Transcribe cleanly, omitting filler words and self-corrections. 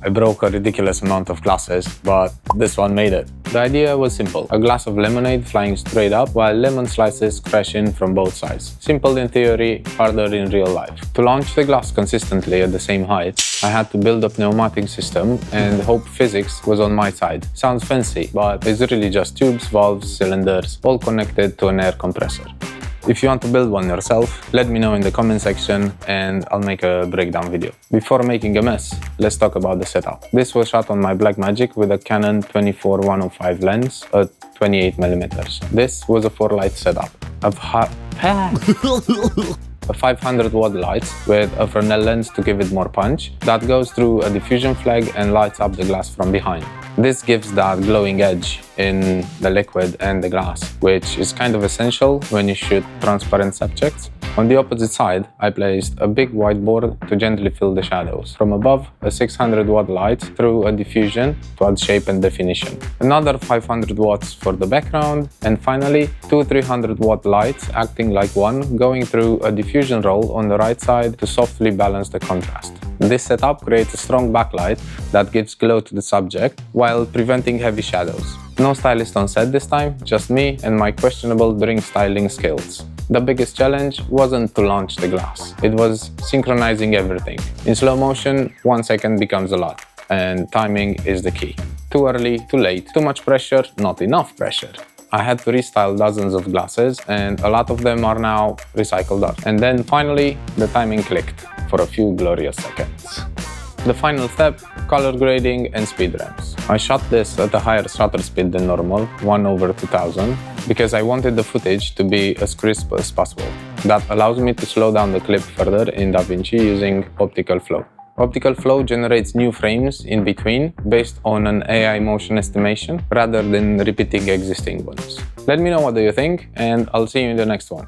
I broke a ridiculous amount of glasses, but this one made it. The idea was simple. A glass of lemonade flying straight up while lemon slices crash in from both sides. Simple in theory, harder in real life. To launch the glass consistently at the same height, I had to build a pneumatic system and hope physics was on my side. Sounds fancy, but it's really just tubes, valves, cylinders, all connected to an air compressor. If you want to build one yourself, let me know in the comment section and I'll make a breakdown video. Before making a mess, let's talk about the setup. This was shot on my Blackmagic with a Canon 24-105 lens at 28mm. This was a 4-light setup. A 500 watt light with a Fresnel lens to give it more punch that goes through a diffusion flag and lights up the glass from behind. This gives that glowing edge in the liquid and the glass, which is kind of essential when you shoot transparent subjects. On the opposite side, I placed a big whiteboard to gently fill the shadows. From above, a 600 watt light through a diffusion to add shape and definition. Another 500 watts for the background, and finally, two 300 watt lights acting like one going through a diffusion roll on the right side to softly balance the contrast. This setup creates a strong backlight that gives glow to the subject while preventing heavy shadows. No stylist on set this time, just me and my questionable drink styling skills. The biggest challenge wasn't to launch the glass, it was synchronizing everything. In slow motion, 1 second becomes a lot, and timing is the key. Too early, too late, too much pressure, not enough pressure. I had to restyle dozens of glasses and a lot of them are now recycled art. And then finally, the timing clicked for a few glorious seconds. The final step, color grading and speed ramps. I shot this at a higher shutter speed than normal, 1/2000, because I wanted the footage to be as crisp as possible. That allows me to slow down the clip further in Davinci using optical flow. Optical flow generates new frames in between based on an AI motion estimation rather than repeating existing ones. Let me know what do you think and I'll see you in the next one.